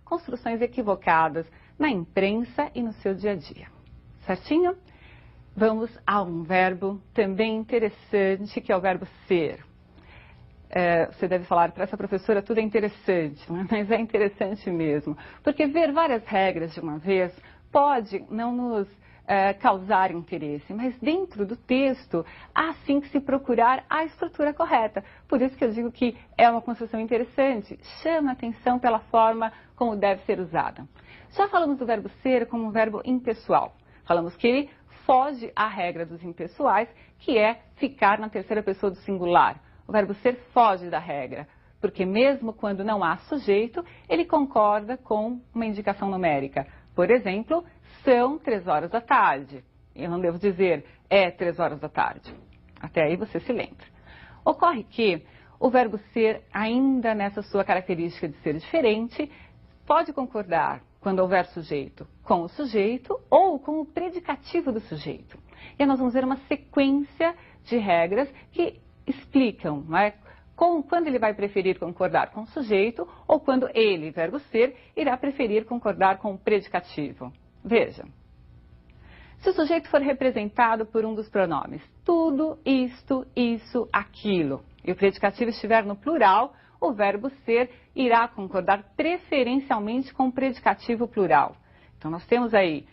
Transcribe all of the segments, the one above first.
construções equivocadas na imprensa e no seu dia a dia. Certinho? Vamos a um verbo também interessante, que é o verbo ser. Você deve falar, para essa professora tudo é interessante, mas é interessante mesmo. Porque ver várias regras de uma vez pode não nos causar interesse, mas dentro do texto há sim que se procurar a estrutura correta. Por isso que eu digo que é uma construção interessante, chama atenção pela forma como deve ser usada. Já falamos do verbo ser como um verbo impessoal. Falamos que ele foge à regra dos impessoais, que é ficar na terceira pessoa do singular. O verbo ser foge da regra, porque mesmo quando não há sujeito, ele concorda com uma indicação numérica. Por exemplo, são 3 horas da tarde. Eu não devo dizer é 3 horas da tarde. Até aí você se lembra. Ocorre que o verbo ser, ainda nessa sua característica de ser diferente, pode concordar, quando houver sujeito, com o sujeito ou com o predicativo do sujeito. E aí nós vamos ver uma sequência de regras que explicam, não é? Quando ele vai preferir concordar com o sujeito ou quando ele, verbo ser, irá preferir concordar com o predicativo. Veja, se o sujeito for representado por um dos pronomes tudo, isto, isso, aquilo, e o predicativo estiver no plural, o verbo ser irá concordar preferencialmente com o predicativo plural. Então nós temos aí,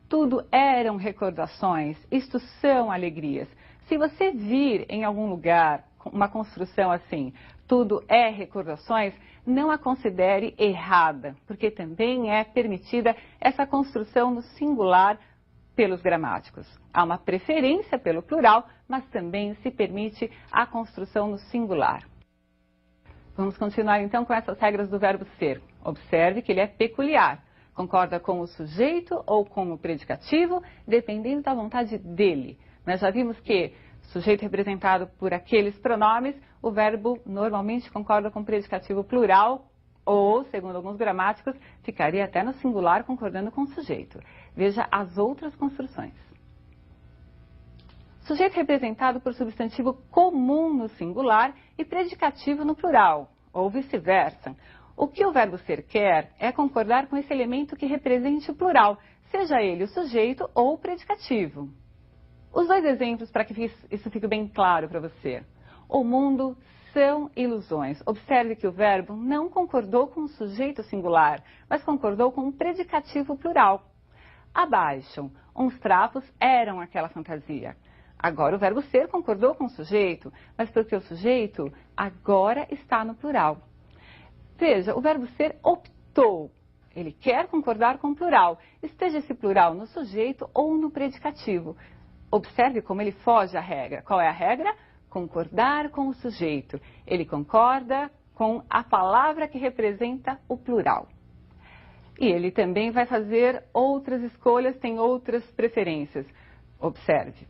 tudo eram recordações, isto são alegrias. Se você vir em algum lugar uma construção assim, tudo é recordações, não a considere errada, porque também é permitida essa construção no singular pelos gramáticos. Há uma preferência pelo plural, mas também se permite a construção no singular. Vamos continuar então com essas regras do verbo ser. Observe que ele é peculiar. Concorda com o sujeito ou com o predicativo, dependendo da vontade dele. Nós já vimos que sujeito representado por aqueles pronomes, o verbo normalmente concorda com o predicativo plural ou, segundo alguns gramáticos, ficaria até no singular concordando com o sujeito. Veja as outras construções. Sujeito representado por substantivo comum no singular e predicativo no plural, ou vice-versa. O que o verbo ser quer é concordar com esse elemento que represente o plural, seja ele o sujeito ou o predicativo. Os dois exemplos para que isso fique bem claro para você. O mundo são ilusões. Observe que o verbo não concordou com o sujeito singular, mas concordou com o predicativo plural. Abaixo, uns trapos eram aquela fantasia. Agora o verbo ser concordou com o sujeito, mas porque o sujeito agora está no plural. Veja, o verbo ser optou. Ele quer concordar com o plural, esteja esse plural no sujeito ou no predicativo. Observe como ele foge à regra. Qual é a regra? Concordar com o sujeito. Ele concorda com a palavra que representa o plural. E ele também vai fazer outras escolhas, tem outras preferências. Observe.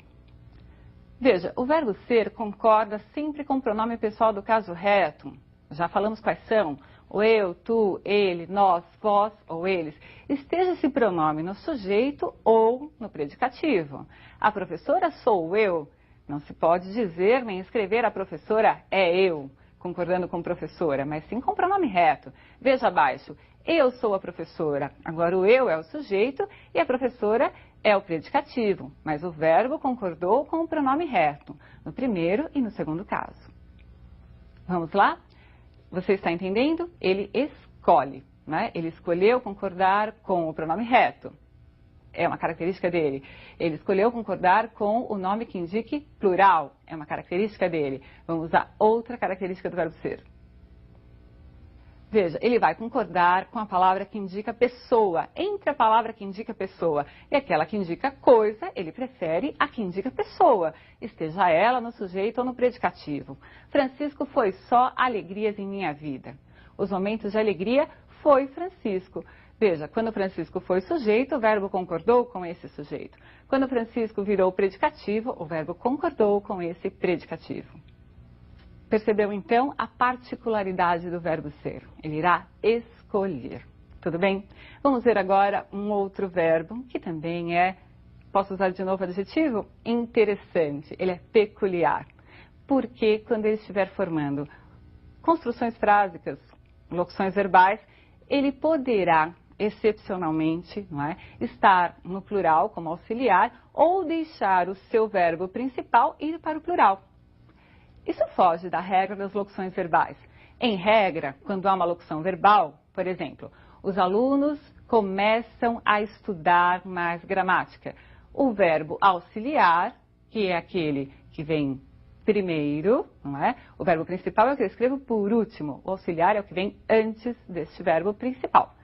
Veja, o verbo ser concorda sempre com o pronome pessoal do caso reto. Já falamos quais são. O eu, tu, ele, nós, vós ou eles. Esteja esse pronome no sujeito ou no predicativo. A professora sou eu. Não se pode dizer nem escrever a professora é eu, concordando com professora, mas sim com o pronome reto. Veja abaixo, eu sou a professora. Agora o eu é o sujeito e a professora é o predicativo, mas o verbo concordou com o pronome reto, no primeiro e no segundo caso. Vamos lá? Você está entendendo? Ele escolhe, né? Ele escolheu concordar com o pronome reto. É uma característica dele. Ele escolheu concordar com o nome que indique plural. É uma característica dele. Vamos usar outra característica do verbo ser. Veja, ele vai concordar com a palavra que indica pessoa, entre a palavra que indica pessoa e aquela que indica coisa, ele prefere a que indica pessoa, esteja ela no sujeito ou no predicativo. Francisco foi só alegrias em minha vida. Os momentos de alegria foi Francisco. Veja, quando Francisco foi sujeito, o verbo concordou com esse sujeito. Quando Francisco virou predicativo, o verbo concordou com esse predicativo. Percebeu, então, a particularidade do verbo ser. Ele irá escolher. Tudo bem? Vamos ver agora um outro verbo, que também posso usar de novo o adjetivo? Interessante. Ele é peculiar. Porque quando ele estiver formando construções frásicas, locuções verbais, ele poderá, excepcionalmente, não é, estar no plural como auxiliar ou deixar o seu verbo principal ir para o plural. Isso foge da regra das locuções verbais. Em regra, quando há uma locução verbal, por exemplo, os alunos começam a estudar mais gramática. O verbo auxiliar, que é aquele que vem primeiro, não é? O verbo principal é o que eu escrevo por último. O auxiliar é o que vem antes deste verbo principal.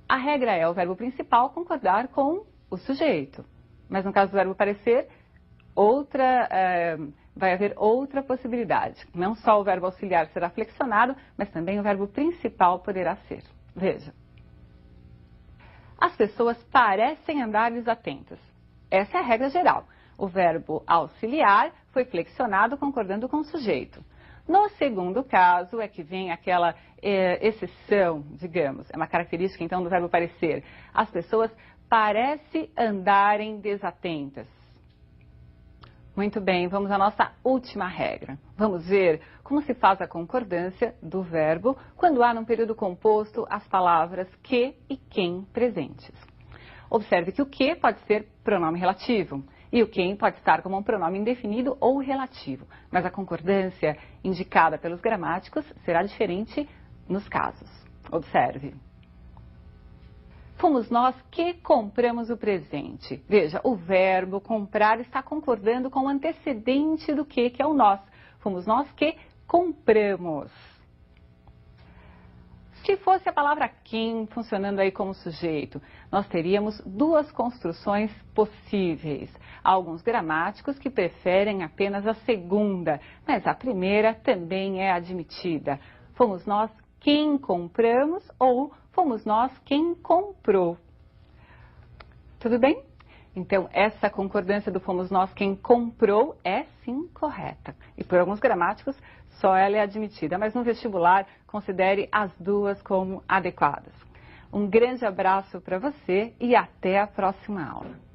A regra é o verbo principal concordar com o sujeito. Mas no caso do verbo parecer, vai haver outra possibilidade. Não só o verbo auxiliar será flexionado, mas também o verbo principal poderá ser. Veja. As pessoas parecem andar desatentas. Essa é a regra geral. O verbo auxiliar foi flexionado concordando com o sujeito. No segundo caso é que vem aquela exceção, digamos, é uma característica então do verbo parecer. As pessoas parecem andarem desatentas. Muito bem, vamos à nossa última regra. Vamos ver como se faz a concordância do verbo quando há num período composto as palavras que e quem presentes. Observe que o que pode ser pronome relativo e o quem pode estar como um pronome indefinido ou relativo, mas a concordância indicada pelos gramáticos será diferente nos casos. Observe. Fomos nós que compramos o presente. Veja, o verbo comprar está concordando com o antecedente do que é o nós. Fomos nós que compramos. Se fosse a palavra quem funcionando aí como sujeito, nós teríamos duas construções possíveis. Há alguns gramáticos que preferem apenas a segunda, mas a primeira também é admitida. Fomos nós quem compramos ou fomos nós quem comprou. Tudo bem? Então, essa concordância do fomos nós quem comprou é sim correta. E por alguns gramáticos, só ela é admitida. Mas no vestibular, considere as duas como adequadas. Um grande abraço para você e até a próxima aula.